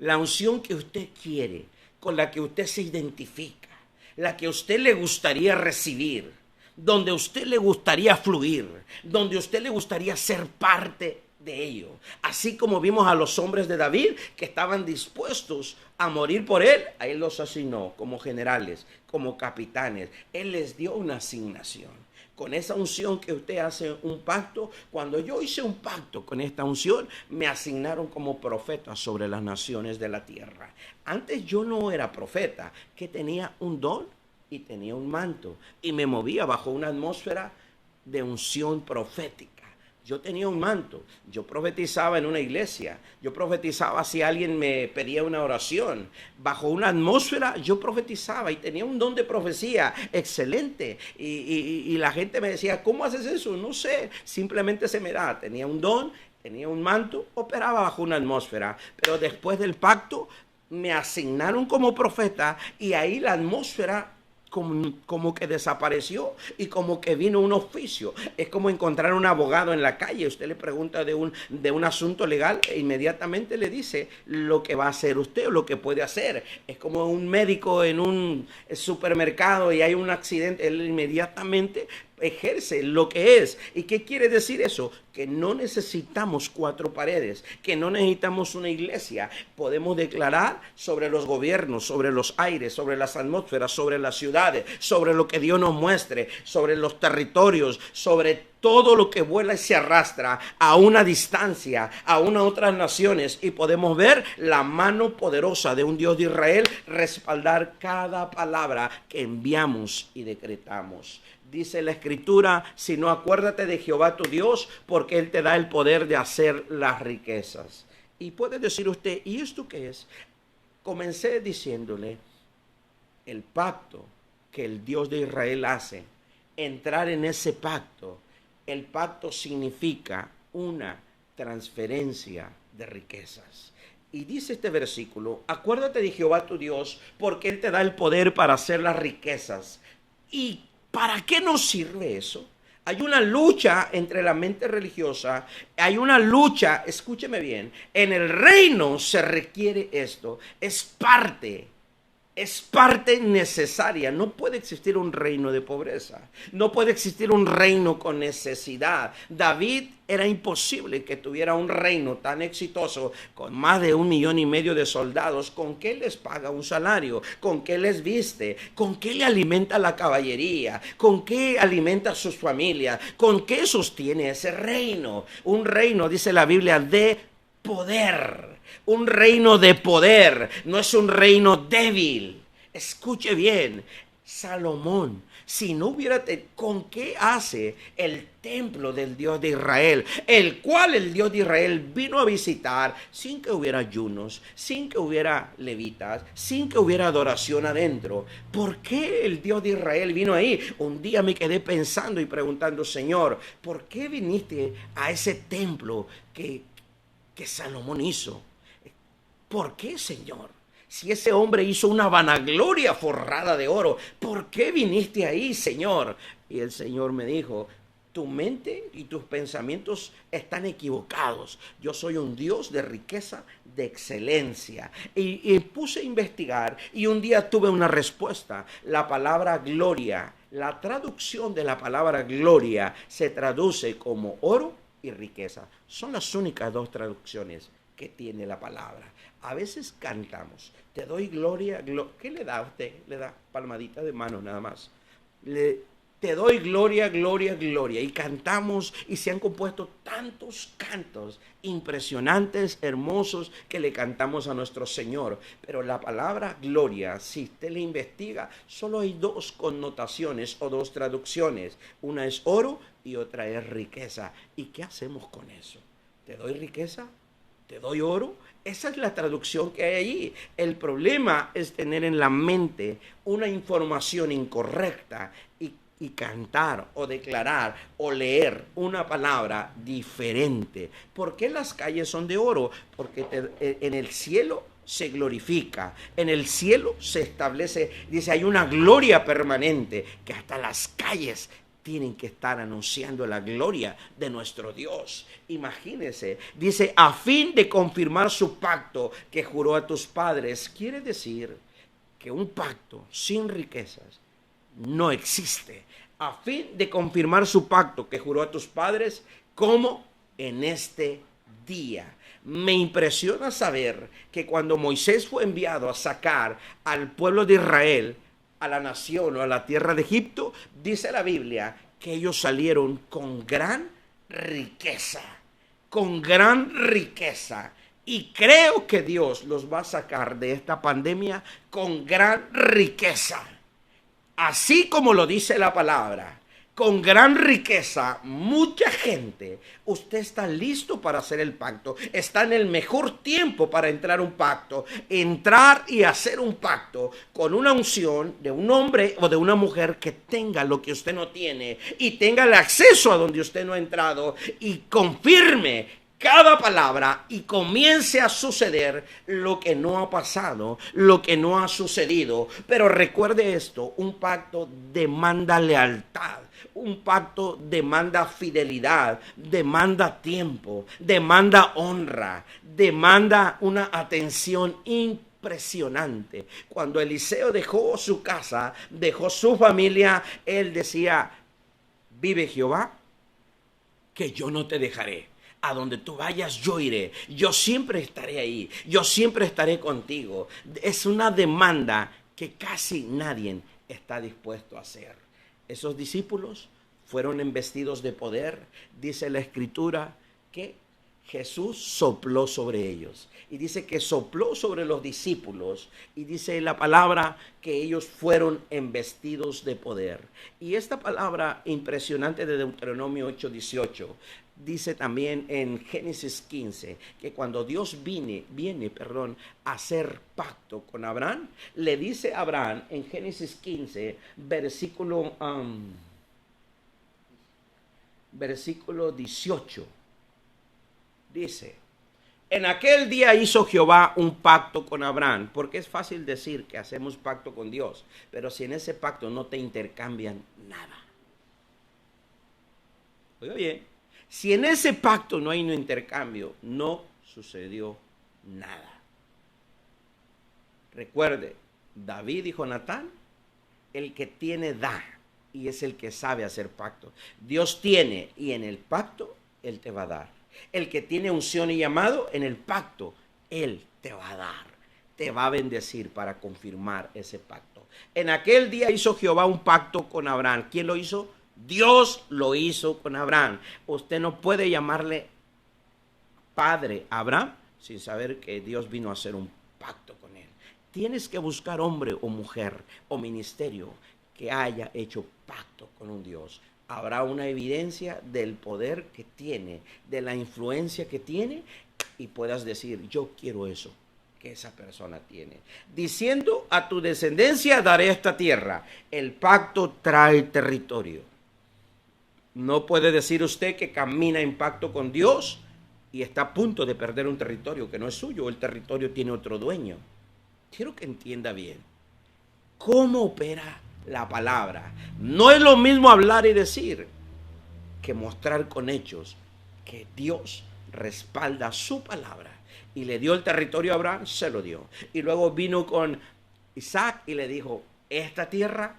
La unción que usted quiere, con la que usted se identifica, la que a usted le gustaría recibir, donde a usted le gustaría fluir, donde a usted le gustaría ser parte de ello. Así como vimos a los hombres de David que estaban dispuestos a morir por él, a él los asignó como generales, como capitanes. Él les dio una asignación. Con esa unción que usted hace un pacto, cuando yo hice un pacto con esta unción, me asignaron como profeta sobre las naciones de la tierra. Antes yo no era profeta, que tenía un don y tenía un manto y me movía bajo una atmósfera de unción profética. Yo tenía un manto, yo profetizaba en una iglesia, yo profetizaba si alguien me pedía una oración. Bajo una atmósfera yo profetizaba y tenía un don de profecía excelente. Y la gente me decía, ¿cómo haces eso? No sé, simplemente se me da. Tenía un don, tenía un manto, operaba bajo una atmósfera. Pero después del pacto me asignaron como profeta y ahí la atmósfera como que desapareció y como que vino un oficio. Es como encontrar un abogado en la calle. Usted le pregunta de un asunto legal e inmediatamente le dice lo que va a hacer usted o lo que puede hacer. Es como un médico en un supermercado y hay un accidente. Él inmediatamente ejerce lo que es. ¿Y qué quiere decir eso? Que no necesitamos cuatro paredes, que no necesitamos una iglesia. Podemos declarar sobre los gobiernos, sobre los aires, sobre las atmósferas, sobre las ciudades, sobre lo que Dios nos muestre, sobre los territorios, sobre todo lo que vuela y se arrastra a una distancia, a otras naciones, y podemos ver la mano poderosa de un Dios de Israel respaldar cada palabra que enviamos y decretamos. Dice la Escritura, si no, acuérdate de Jehová tu Dios, porque Él te da el poder de hacer las riquezas. Y puede decir usted, ¿y esto qué es? Comencé diciéndole, el pacto que el Dios de Israel hace, entrar en ese pacto, el pacto significa una transferencia de riquezas. Y dice este versículo, acuérdate de Jehová tu Dios, porque Él te da el poder para hacer las riquezas. ¿Y para qué nos sirve eso? Hay una lucha entre la mente religiosa, hay una lucha, escúcheme bien, en el reino se requiere esto, es parte necesaria. No puede existir un reino de pobreza, no puede existir un reino con necesidad. David era imposible que tuviera un reino tan exitoso con más de 1,5 millones de soldados. ¿Con qué les paga un salario? ¿Con qué les viste? ¿Con qué le alimenta la caballería? ¿Con qué alimenta a sus familias? ¿Con qué sostiene ese reino? Un reino, dice la Biblia, de poder. Un reino de poder, no es un reino débil. Escuche bien, Salomón, si no hubiera, ¿con qué hace el templo del Dios de Israel? El cual el Dios de Israel vino a visitar sin que hubiera ayunos, sin que hubiera levitas, sin que hubiera adoración adentro. ¿Por qué el Dios de Israel vino ahí? Un día me quedé pensando y preguntando, Señor, ¿por qué viniste a ese templo que Salomón hizo? ¿Por qué, Señor? Si ese hombre hizo una vanagloria forrada de oro, ¿por qué viniste ahí, Señor? Y el Señor me dijo, tu mente y tus pensamientos están equivocados. Yo soy un Dios de riqueza, de excelencia. Y puse a investigar y un día tuve una respuesta. La palabra gloria, la traducción de la palabra gloria se traduce como oro y riqueza. Son las únicas dos traducciones que tiene la palabra. A veces cantamos, te doy gloria, ¿qué le da a usted? Le da palmadita de mano nada más. Te doy gloria, gloria, gloria. Y cantamos y se han compuesto tantos cantos impresionantes, hermosos, que le cantamos a nuestro Señor. Pero la palabra gloria, si usted le investiga, solo hay dos connotaciones o dos traducciones. Una es oro y otra es riqueza. ¿Y qué hacemos con eso? ¿Te doy riqueza? ¿Te doy oro? Esa es la traducción que hay allí. El problema es tener en la mente una información incorrecta y y cantar o declarar o leer una palabra diferente. ¿Por qué las calles son de oro? Porque en el cielo se glorifica, en el cielo se establece, dice, hay una gloria permanente, que hasta las calles tienen que estar anunciando la gloria de nuestro Dios. Imagínense, dice, a fin de confirmar su pacto que juró a tus padres. Quiere decir que un pacto sin riquezas no existe. A fin de confirmar su pacto que juró a tus padres, como en este día. Me impresiona saber que cuando Moisés fue enviado a sacar al pueblo de Israel, a la nación o a la tierra de Egipto, dice la Biblia que ellos salieron con gran riqueza, con gran riqueza. Y creo que Dios los va a sacar de esta pandemia con gran riqueza. Así como lo dice la palabra, con gran riqueza, mucha gente. Usted está listo para hacer el pacto. Está en el mejor tiempo para entrar a un pacto. Entrar y hacer un pacto con una unción de un hombre o de una mujer que tenga lo que usted no tiene y tenga el acceso a donde usted no ha entrado y confirme cada palabra y comience a suceder lo que no ha pasado, lo que no ha sucedido. Pero recuerde esto, un pacto demanda lealtad, un pacto demanda fidelidad, demanda tiempo, demanda honra, demanda una atención impresionante. Cuando Eliseo dejó su casa, dejó su familia, él decía, vive Jehová, que yo no te dejaré. A donde tú vayas, yo iré. Yo siempre estaré ahí. Yo siempre estaré contigo. Es una demanda que casi nadie está dispuesto a hacer. Esos discípulos fueron investidos de poder. Dice la Escritura que Jesús sopló sobre ellos. Y dice que sopló sobre los discípulos. Y dice la palabra que ellos fueron investidos de poder. Y esta palabra impresionante de Deuteronomio 8:18 dice también en Génesis 15 que cuando Dios viene a hacer pacto con Abraham, le dice a Abraham en Génesis 15, versículo 18, dice, en aquel día hizo Jehová un pacto con Abraham, porque es fácil decir que hacemos pacto con Dios, pero si en ese pacto no te intercambian nada. Oiga bien. Si en ese pacto no hay un intercambio, no sucedió nada. Recuerde, David y Jonatán, el que tiene da y es el que sabe hacer pacto. Dios tiene y en el pacto Él te va a dar. El que tiene unción y llamado, en el pacto Él te va a dar. Te va a bendecir para confirmar ese pacto. En aquel día hizo Jehová un pacto con Abraham. ¿Quién lo hizo? Dios lo hizo con Abraham. Usted no puede llamarle padre a Abraham sin saber que Dios vino a hacer un pacto con él. Tienes que buscar hombre o mujer o ministerio que haya hecho pacto con un Dios. Habrá una evidencia del poder que tiene, de la influencia que tiene y puedas decir, yo quiero eso que esa persona tiene. Diciendo, a tu descendencia daré esta tierra. El pacto trae territorio. No puede decir usted que camina en pacto con Dios y está a punto de perder un territorio que no es suyo. El territorio tiene otro dueño. Quiero que entienda bien cómo opera la palabra. No es lo mismo hablar y decir que mostrar con hechos que Dios respalda su palabra. Y le dio el territorio a Abraham, se lo dio. Y luego vino con Isaac y le dijo, esta tierra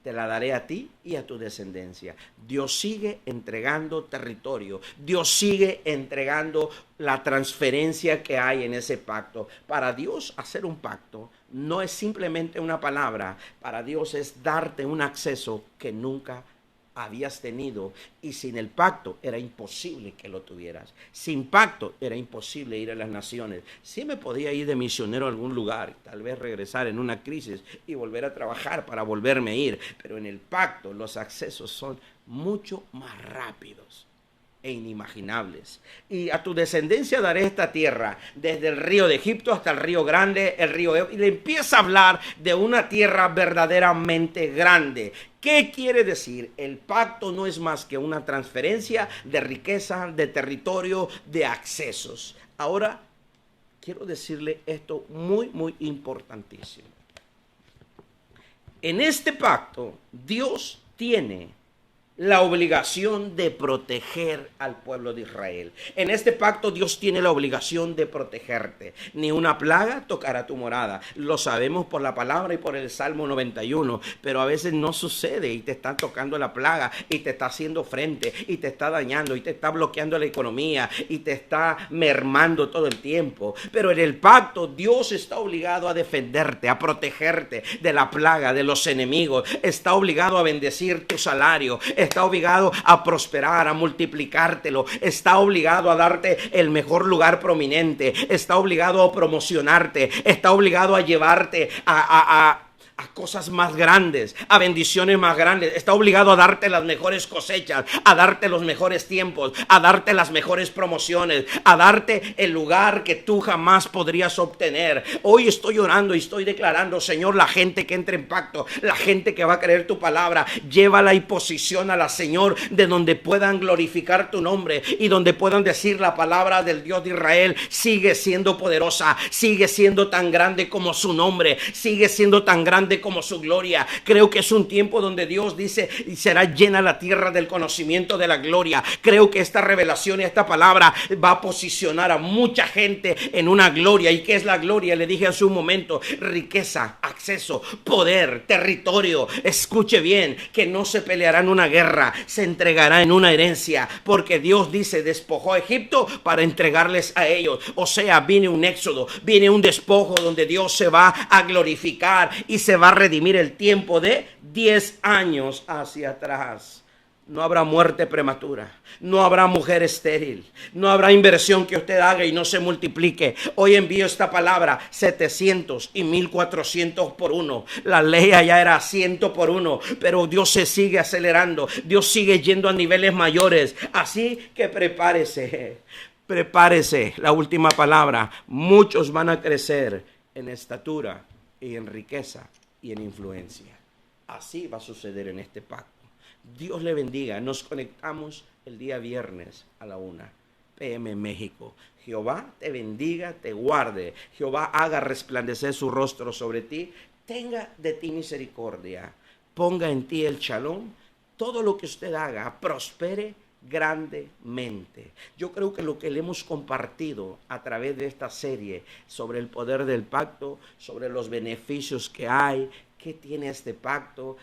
te la daré a ti y a tu descendencia. Dios sigue entregando territorio. Dios sigue entregando la transferencia que hay en ese pacto. Para Dios hacer un pacto no es simplemente una palabra. Para Dios es darte un acceso que nunca habías tenido, y sin el pacto era imposible que lo tuvieras. Sin pacto era imposible ir a las naciones. Sí me podía ir de misionero a algún lugar, tal vez regresar en una crisis y volver a trabajar para volverme a ir, pero en el pacto los accesos son mucho más rápidos e inimaginables. Y a tu descendencia daré esta tierra, desde el río de Egipto hasta el río grande, el río Ebro, y le empieza a hablar de una tierra verdaderamente grande. ¿Qué quiere decir? El pacto no es más que una transferencia de riqueza, de territorio, de accesos. Ahora, quiero decirle esto muy importantísimo. En este pacto, Dios tiene la obligación de proteger al pueblo de Israel. En este pacto Dios tiene la obligación de protegerte. Ni una plaga tocará tu morada. Lo sabemos por la palabra y por el Salmo 91, pero a veces no sucede y te está tocando la plaga y te está haciendo frente y te está dañando y te está bloqueando la economía y te está mermando todo el tiempo. Pero en el pacto Dios está obligado a defenderte, a protegerte de la plaga, de los enemigos. Está obligado a bendecir tu salario. Está obligado a prosperar, a multiplicártelo. Está obligado a darte el mejor lugar prominente. Está obligado a promocionarte. Está obligado a llevarte a cosas más grandes, a bendiciones más grandes. Está obligado a darte las mejores cosechas, a darte los mejores tiempos, a darte las mejores promociones, a darte el lugar que tú jamás podrías obtener. Hoy estoy orando y estoy declarando, Señor, la gente que entra en pacto, la gente que va a creer tu palabra, llévala y posiciónala, Señor, de donde puedan glorificar tu nombre y donde puedan decir la palabra del Dios de Israel sigue siendo poderosa, sigue siendo tan grande como su nombre, sigue siendo tan grande como su gloria. Creo que es un tiempo donde Dios dice y será llena la tierra del conocimiento de la gloria. Creo que esta revelación y esta palabra va a posicionar a mucha gente en una gloria. ¿Y qué es la gloria? Le dije hace un momento: riqueza, acceso, poder, territorio. Escuche bien, que no se peleará en una guerra, se entregará en una herencia, porque Dios dice, despojó a Egipto para entregarles a ellos. O sea, viene un éxodo, viene un despojo donde Dios se va a glorificar y se va a redimir el tiempo de 10 años hacia atrás. No habrá muerte prematura, no habrá mujer estéril, no habrá inversión que usted haga y no se multiplique. Hoy envío esta palabra: 700 y 1400 por uno. La ley allá era 100 por uno, pero Dios se sigue acelerando, Dios sigue yendo a niveles mayores. Así que prepárese, prepárese. La última palabra: muchos van a crecer en estatura y en riqueza y en influencia. Así va a suceder en este pacto. Dios le bendiga. Nos conectamos el día viernes a la 1 p.m. en México. Jehová te bendiga, te guarde. Jehová haga resplandecer su rostro sobre ti. Tenga de ti misericordia. Ponga en ti el shalom. Todo lo que usted haga prospere grandemente. Yo creo que lo que le hemos compartido a través de esta serie sobre el poder del pacto, sobre los beneficios que hay, qué tiene este pacto.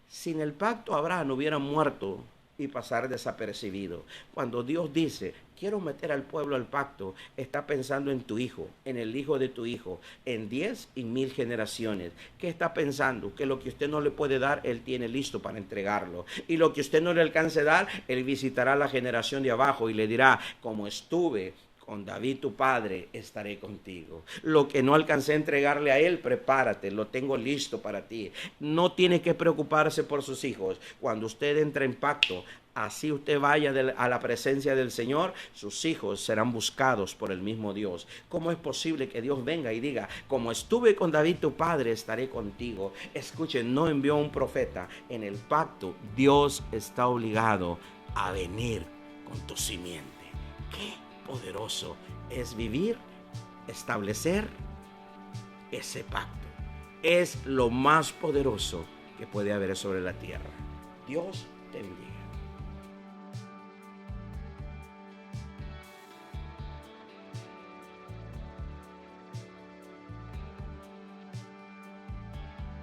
Sin el pacto Abraham hubiera muerto y pasar desapercibido. Cuando Dios dice, quiero meter al pueblo al pacto, está pensando en tu hijo, en el hijo de tu hijo, en 10 y 1000 generaciones. ¿Qué está pensando? Que lo que usted no le puede dar, Él tiene listo para entregarlo. Y lo que usted no le alcance a dar, Él visitará la generación de abajo y le dirá, como estuve con David tu padre, estaré contigo. Lo que no alcancé a entregarle a él, prepárate, lo tengo listo para ti. No tiene que preocuparse por sus hijos. Cuando usted entra en pacto, así usted vaya a la presencia del Señor, sus hijos serán buscados por el mismo Dios. ¿Cómo es posible que Dios venga y diga, como estuve con David tu padre, estaré contigo? Escuchen, no envió un profeta. En el pacto, Dios está obligado a venir con tu simiente. ¿Qué poderoso es vivir, establecer ese pacto? Es lo más poderoso que puede haber sobre la tierra. Dios te bendiga.